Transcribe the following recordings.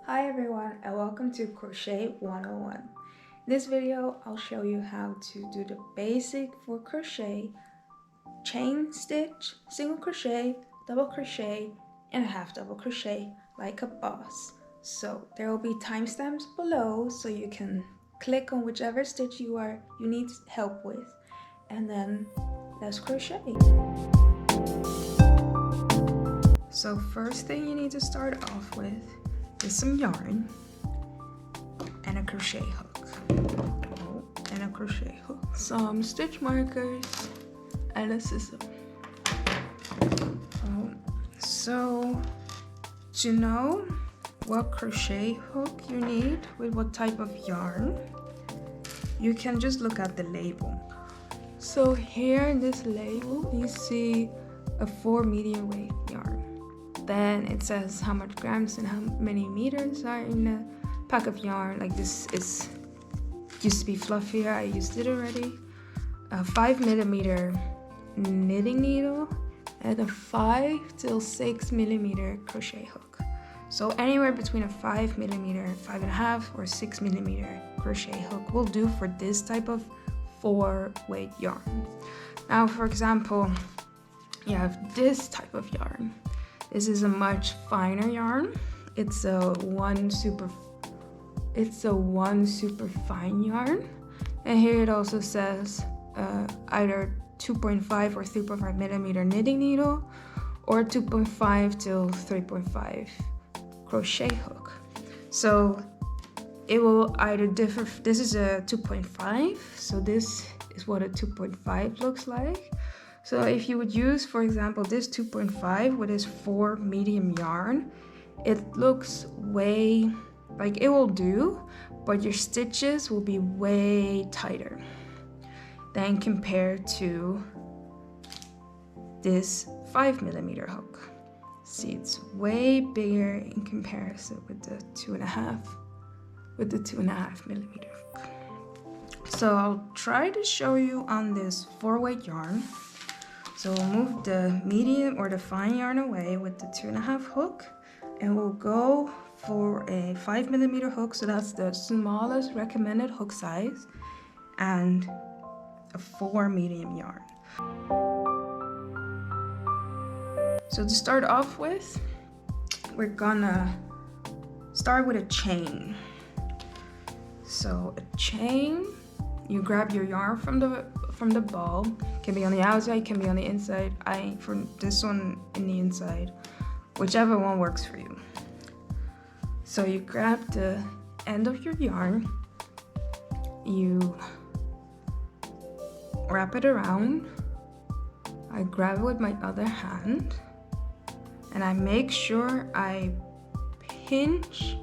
Hi everyone and welcome to Crochet 101. In this video I'll show you how to do the basic for crochet, chain stitch, single crochet, double crochet and half double crochet like a boss. So there will be timestamps below so you can click on whichever stitch you need help with, and then let's crochet. So first thing you need to start off with is some yarn and a crochet hook. Some stitch markers and a scissor. So to know what crochet hook you need with what type of yarn, you can just look at the label. So here in this label you see a 4 medium weight yarn. Then it says how much grams and how many meters are in a pack of yarn. Like this used to be fluffier, I used it already. A 5mm knitting needle and a 5 till 6mm crochet hook. So anywhere between a 5mm, 5.5 or 6mm crochet hook will do for this type of 4-weight yarn. Now for example, you have this type of yarn. This is a much finer yarn. It's a one super fine yarn. And here it also says either 2.5 or 3.5mm knitting needle or 2.5 till 3.5 crochet hook. So it will either differ. This is a 2.5, so this is what a 2.5 looks like. So if you would use, for example, this 2.5 with this 4 medium yarn, it looks way, like it will do, but your stitches will be way tighter than compared to this 5mm hook. See, it's way bigger in comparison with the 2.5mm hook. So I'll try to show you on this 4-weight yarn. So we'll move the medium or the fine yarn away with the 2.5 hook, and we'll go for a 5mm hook. So that's the smallest recommended hook size, and a 4 medium yarn. So to start off with, we're gonna start with a chain. So a chain, you grab your yarn from the ball. Can be on the outside, can be on the inside. For this one in the inside, whichever one works for you. So you grab the end of your yarn, you wrap it around. I grab it with my other hand and I make sure I pinch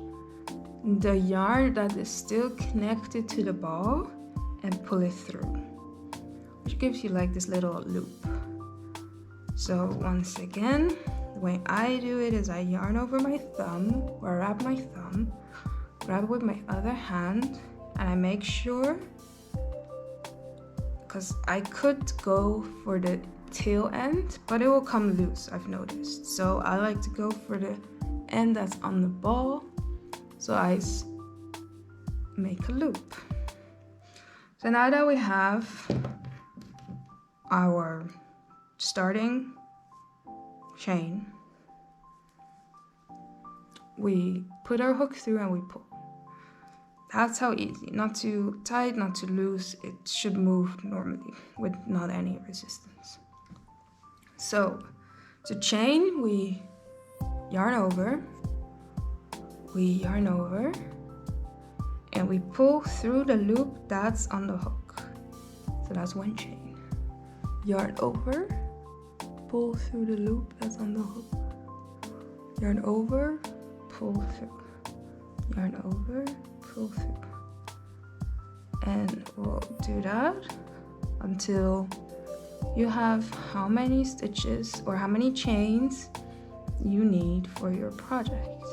the yarn that is still connected to the ball and pull it through, which gives you like this little loop. So once again, the way I do it is I yarn over my thumb, or I wrap my thumb, grab it with my other hand, and I make sure, because I could go for the tail end, but it will come loose, I've noticed. So I like to go for the end that's on the ball, so I make a loop. So now that we have our starting chain, we put our hook through and we pull. That's how easy, not too tight, not too loose. It should move normally with not any resistance. So to chain, we yarn over, and we pull through the loop that's on the hook. So that's one chain. Yarn over, pull through the loop that's on the hook. Yarn over, pull through. Yarn over, pull through. And we'll do that until you have how many stitches or how many chains you need for your project.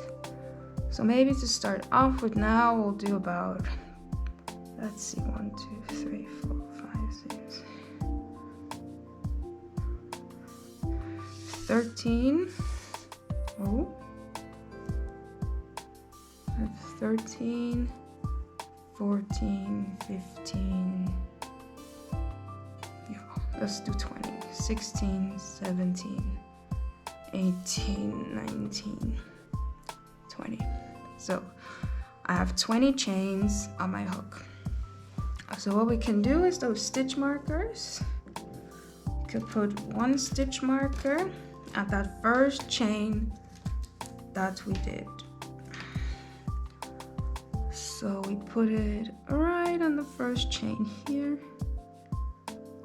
So maybe to start off with now, we'll do about, let's see, 1, 2, 3, 4, 5, 6, 13. 13, 14, 15, yeah, let's do 20, 16, 17, 18, 19, 20. So I have 20 chains on my hook. So what we can do is those stitch markers. You could put one stitch marker at that first chain that we did. So we put it right on the first chain here,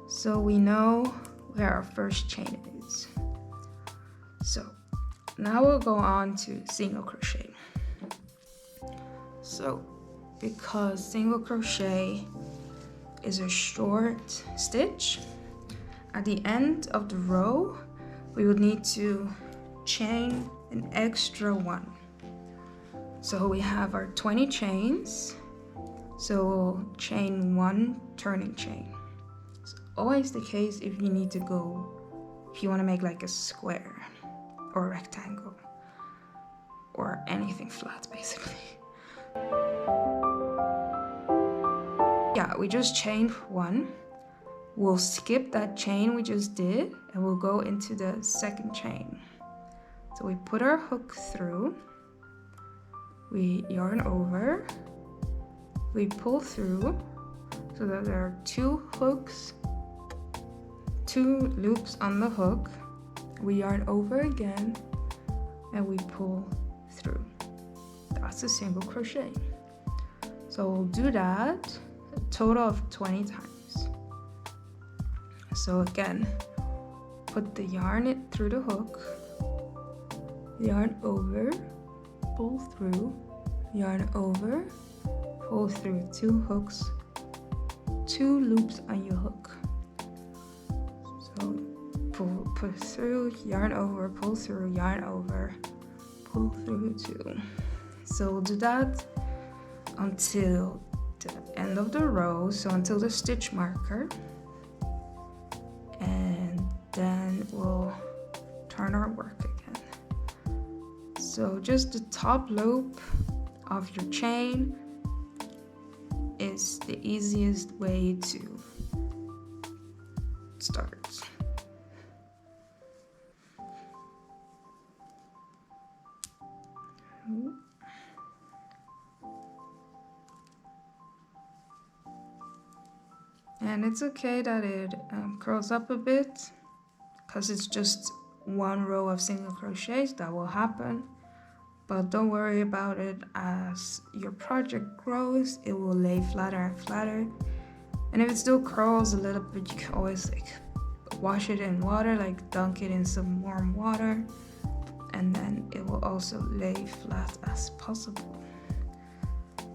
so we know where our first chain is. So now we'll go on to single crochet. So because single crochet is a short stitch, at the end of the row we would need to chain an extra one. So we have our 20 chains, so we'll chain one turning chain. It's always the case if you need to go, if you want to make like a square or a rectangle or anything flat basically. Yeah, we just chained one. We'll skip that chain we just did and we'll go into the second chain. So we put our hook through, we yarn over, we pull through so that there are two hooks, two loops on the hook. We yarn over again and we pull through. That's a single crochet. So we'll do that a total of 20 times. So again, put the yarn through the hook, yarn over, pull through, yarn over, pull through, two hooks, two loops on your hook. So pull through, yarn over, pull through, yarn over, pull through two. So we'll do that until the end of the row, so until the stitch marker, and then we'll turn our work again. So just the top loop of your chain is the easiest way to start. And it's okay that it curls up a bit, because it's just one row of single crochets. That will happen, but don't worry about it. As your project grows, it will lay flatter and flatter, and if it still curls a little bit, you can always like wash it in water, like dunk it in some warm water, and then it will also lay flat as possible.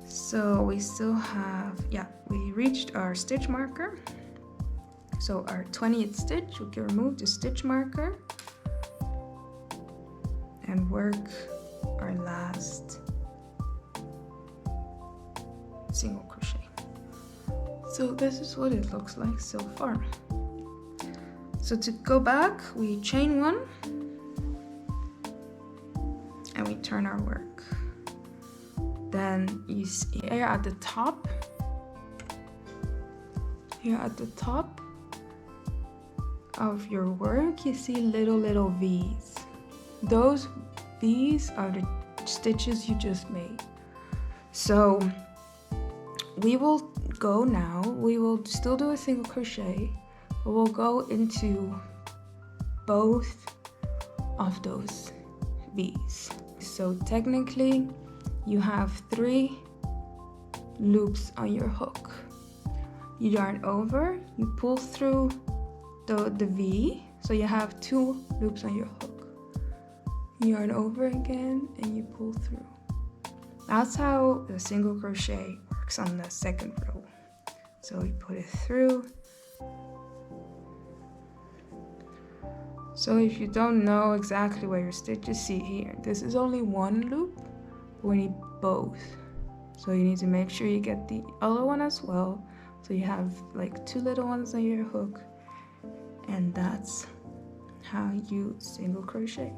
So we still have, yeah, we reached our stitch marker. So our 20th stitch, we can remove the stitch marker and work our last single crochet. So this is what it looks like so far. So to go back, we chain one and we turn our work. Then you see here at the top, of your work, you see little V's. Those V's are the stitches you just made. So we will go now, we will still do a single crochet, but we'll go into both of those V's. So technically, you have 3 loops on your hook. You yarn over, you pull through the V, so you have 2 loops on your hook. You yarn over again and you pull through. That's how the single crochet works on the second row. So we put it through. So if you don't know exactly where your stitches, see here, this is only one loop, but we need both. So you need to make sure you get the other one as well. So you have like 2 little ones on your hook, and that's how you single crochet.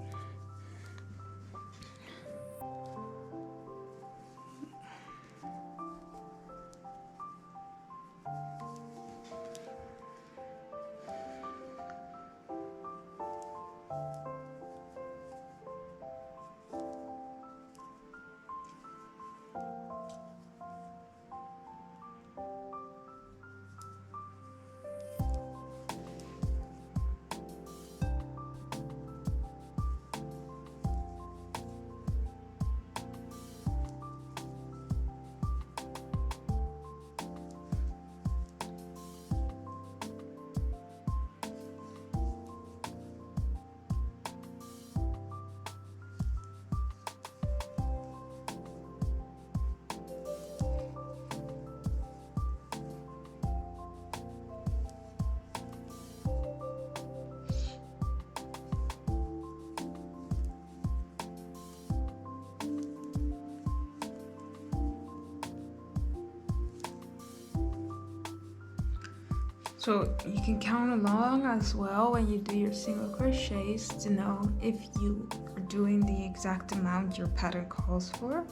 So you can count along as well when you do your single crochets to know if you are doing the exact amount your pattern calls for.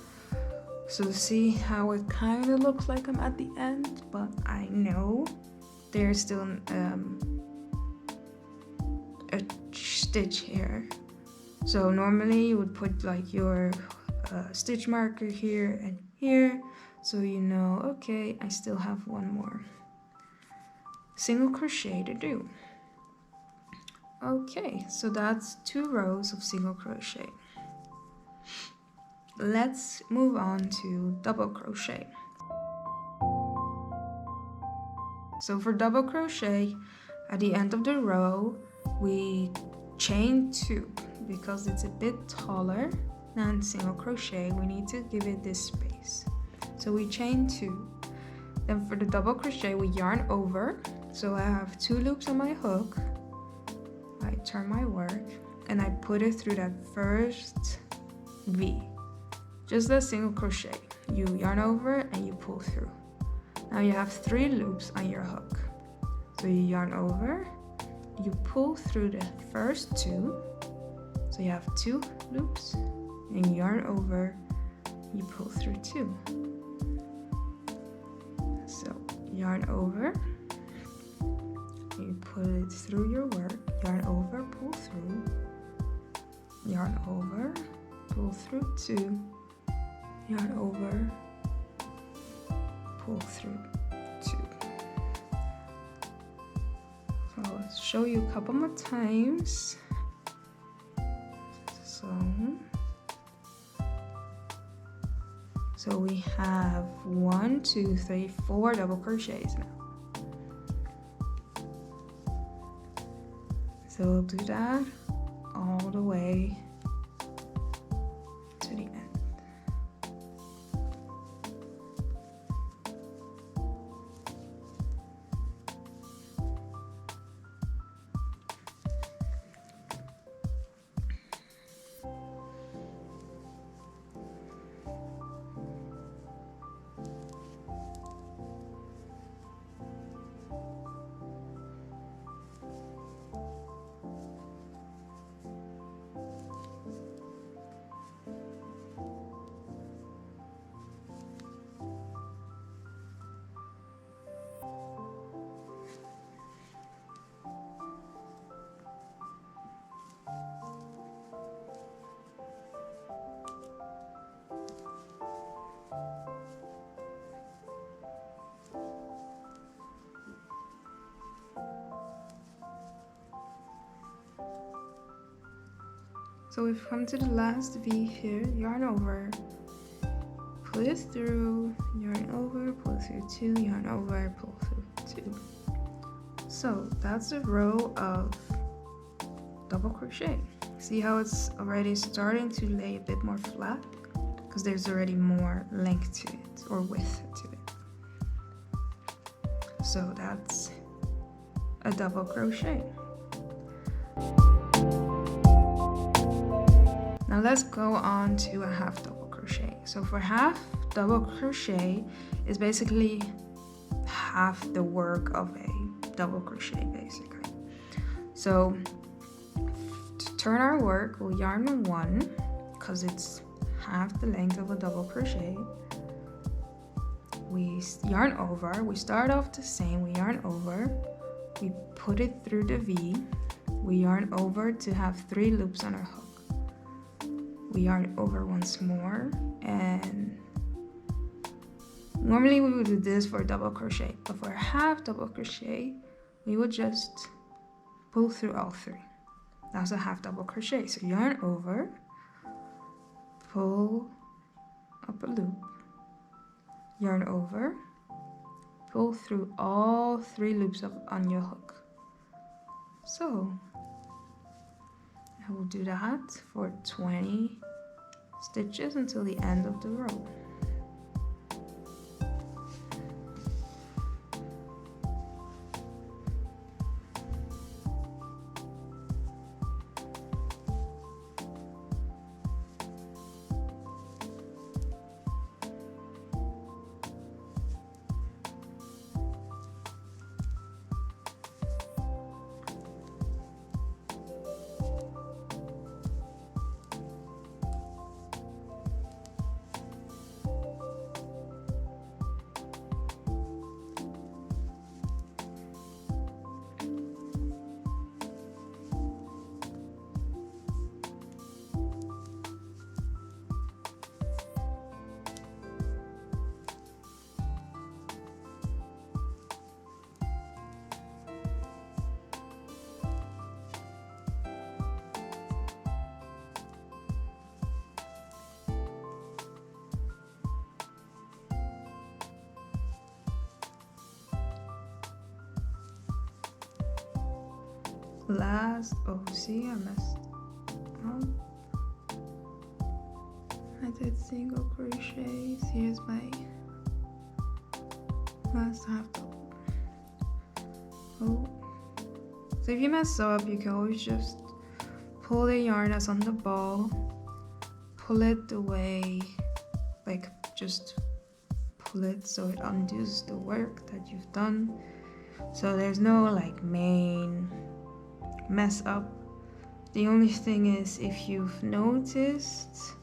So see how it kind of looks like I'm at the end, but I know there's still a stitch here. So normally you would put like your stitch marker here and here, so you know, okay, I still have one more single crochet to do. Okay, so that's 2 rows of single crochet. Let's move on to double crochet. So for double crochet, at the end of the row, we chain 2 because it's a bit taller than single crochet. We need to give it this space. So we chain 2. Then for the double crochet, we yarn over. So I have 2 loops on my hook. I turn my work and I put it through that first V. Just a single crochet. You yarn over and you pull through. Now you have 3 loops on your hook. So you yarn over, you pull through the first 2. So you have 2 loops and you yarn over, you pull through 2. So yarn over, you put it through your work, yarn over, pull through, yarn over, pull through 2, yarn over, pull through 2. So I'll show you a couple more times. So we have 1, 2, 3, 4 double crochets now. So we'll do that all the way to the end. So we've come to the last V here, yarn over, pull it through, yarn over, pull through 2, yarn over, pull through 2. So that's a row of double crochet. See how it's already starting to lay a bit more flat? Because there's already more length to it, or width to it. So that's a double crochet. Now let's go on to a half double crochet. So for half double crochet is basically half the work of a double crochet basically. So to turn our work, we'll yarn 1 because it's half the length of a double crochet. We yarn over, we start off the same, we yarn over, we put it through the V, we yarn over to have 3 loops on our hook. We yarn over once more, and normally we would do this for a double crochet, but for a half double crochet we would just pull through all 3. That's a half double crochet. So yarn over, pull up a loop, yarn over, pull through all 3 loops on your hook. So I will do that for 20 stitches until the end of the row. last, oh see, I messed up. I did single crochets. Here's my last half double. Oh, so if you mess up, you can always just pull the yarn that's on the ball, pull it away, like just pull it so it undoes the work that you've done. So there's no like main mess up. The only thing is, if you've noticed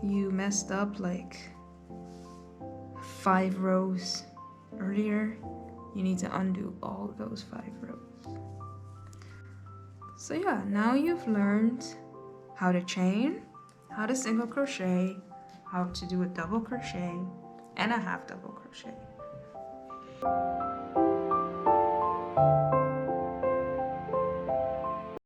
you messed up like 5 rows earlier, you need to undo all those 5 rows. So yeah, now you've learned how to chain, how to single crochet, how to do a double crochet and a half double crochet.